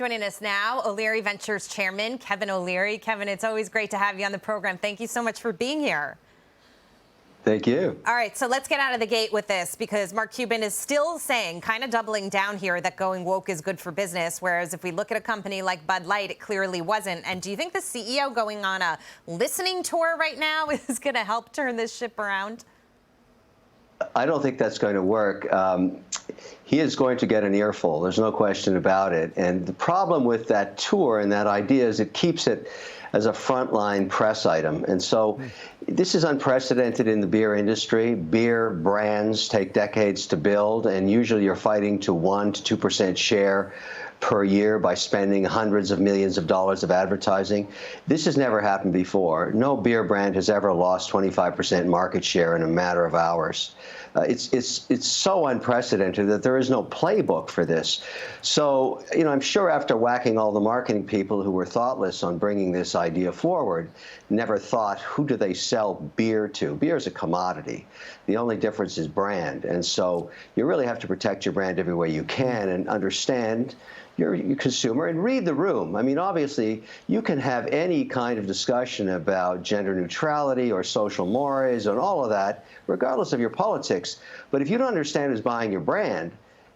Joining us now, O'Leary Ventures Chairman Kevin O'Leary. Kevin, it's always great to have you on the program. Thank you so much for being here. Thank you. All right, so let's get out of the gate with this because Mark Cuban is still saying, kind of doubling down here, that going woke is good for business, whereas if we look at a company like Bud Light, it clearly wasn't. And do you think the CEO going on a listening tour right now is going to help turn this ship around? I don't think that's going to work. He is going to get an earful. There's no question about it. And the problem with that tour and that idea is it keeps it as a frontline press item. And so this is unprecedented in the beer industry. Beer brands take decades to build, and usually you're fighting to 1% to 2% share per year by spending hundreds of millions of dollars of advertising. This has never happened before. No beer brand has ever lost 25% market share in a matter of hours. It's so unprecedented that there is no playbook for this. So, I'm sure after whacking all the marketing people who were thoughtless on bringing this idea forward, never thought, who do they sell beer to? Beer is a commodity. The only difference is brand. And so you really have to protect your brand every way you can and understand your consumer and read the room. I mean, obviously, you can have any kind of discussion about gender neutrality or social mores and all of that, regardless of your politics. But if you don't understand who's buying your brand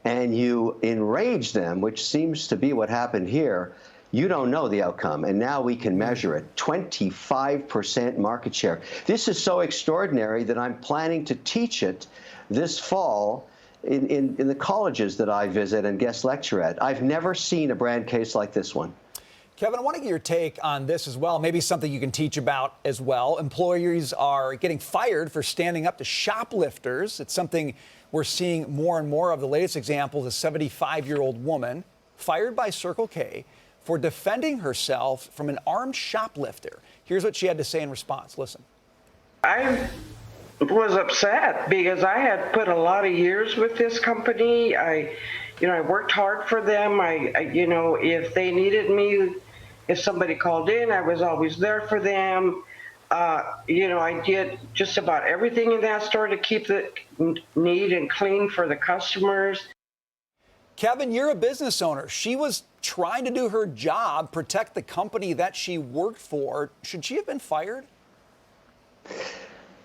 and you enrage them, which seems to be what happened here, you don't know the outcome. And now we can measure it. 25% market share. This is so extraordinary that I'm planning to teach it this fall in the colleges that I visit and guest lecture at. I've never seen a brand case like this one. Kevin, I want to get your take on this as well. Maybe something you can teach about as well. Employees are getting fired for standing up to shoplifters. It's something we're seeing more and more of. The latest example is a 75-year-old woman fired by Circle K for defending herself from an armed shoplifter. Here's what she had to say in response. Listen. I was upset because I had put a lot of years with this company. I worked hard for them. If they needed me, if somebody called in, I was always there for them. I did just about everything in that store to keep it neat and clean for the customers. Kevin, you're a business owner. She was trying to do her job, protect the company that she worked for. Should she have been fired?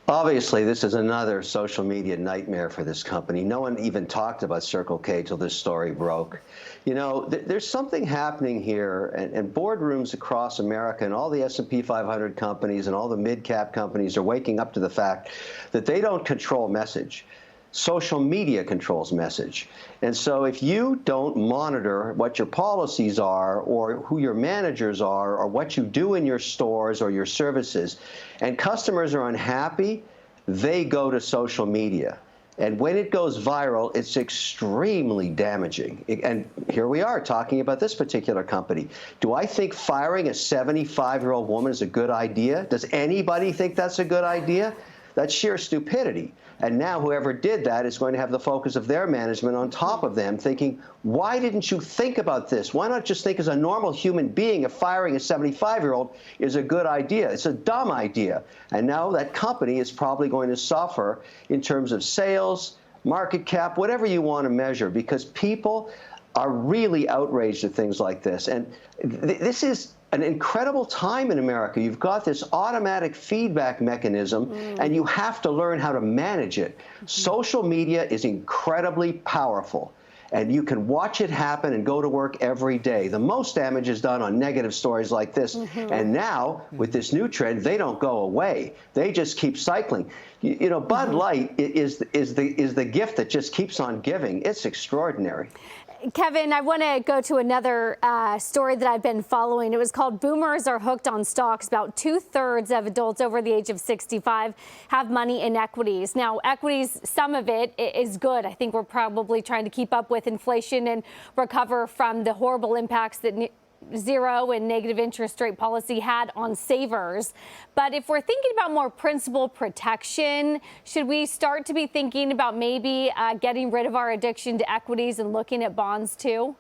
Obviously, this is another social media nightmare for this company. No one even talked about Circle K till this story broke. There's something happening here, and boardrooms across America and all the S&P 500 companies and all the mid-cap companies are waking up to the fact that they don't control message. Social media controls message. And so if you don't monitor what your policies are or who your managers are or what you do in your stores or your services, and customers are unhappy, they go to social media. And when it goes viral, it's extremely damaging. And here we are talking about this particular company. Do I think firing a 75-year-old woman is a good idea? Does anybody think that's a good idea? That's sheer stupidity. And now whoever did that is going to have the focus of their management on top of them thinking, why didn't you think about this? Why not just think as a normal human being if firing a 75-year-old is a good idea? It's a dumb idea. And now that company is probably going to suffer in terms of sales, market cap, whatever you want to measure, because people are really outraged at things like this. And this is an incredible time in America. You've got this automatic feedback mechanism, and you have to learn how to manage it. Social media is incredibly powerful, and you can watch it happen and go to work every day. The most damage is done on negative stories like this. And now, with this new trend, they don't go away. They just keep cycling. Bud Light is the gift that just keeps on giving. It's extraordinary. Kevin, I want to go to another story that I've been following. It was called Boomers Are Hooked on Stocks. About 2/3 of adults over the age of 65 have money in equities. Now, equities, some of it is good. I think we're probably trying to keep up with inflation and recover from the horrible impacts that zero and negative interest rate policy had on savers. But if we're thinking about more principal protection, should we start to be thinking about maybe getting rid of our addiction to equities and looking at bonds too?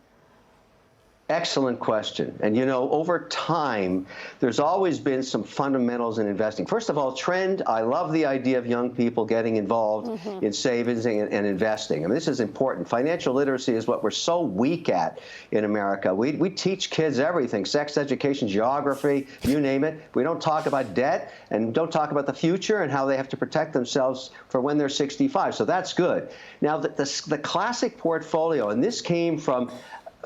Excellent question. And you know, over time, there's always been some fundamentals in investing. First of all, trend, I love the idea of young people getting involved in savings and investing. I mean, this is important. Financial literacy is what we're so weak at in America. We teach kids everything, sex education, geography, you name it. We don't talk about debt and don't talk about the future and how they have to protect themselves for when they're 65. So that's good. Now, the classic portfolio, and this came from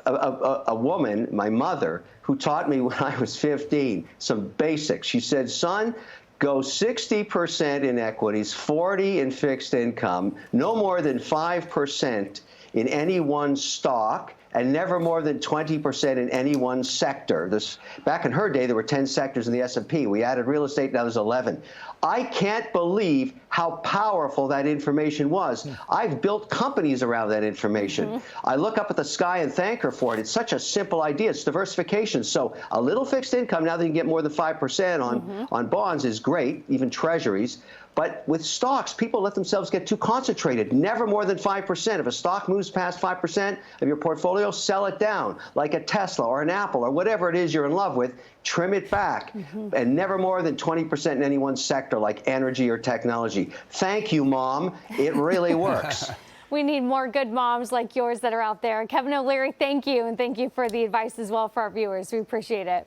a woman, my mother, who taught me when I was 15 some basics. She said, son, go 60% in equities, 40 in fixed income, no more than 5% in any one stock, and never more than 20% in any one sector. Back in her day, there were 10 sectors in the S&P. We added real estate, now there's 11. I can't believe how powerful that information was. I've built companies around that information. I look up at the sky and thank her for it. It's such a simple idea. It's diversification. So a little fixed income, now that you can get more than 5% on bonds, is great, even treasuries. But with stocks, people let themselves get too concentrated. Never more than 5%. If a stock moves past 5% of your portfolio, sell it down, like a Tesla or an Apple or whatever it is you're in love with. Trim it back, and never more than 20% in any one sector, like energy or technology. Thank you, Mom. It really works. We need more good moms like yours that are out there. Kevin O'Leary, thank you, and thank you for the advice as well for our viewers. We appreciate it.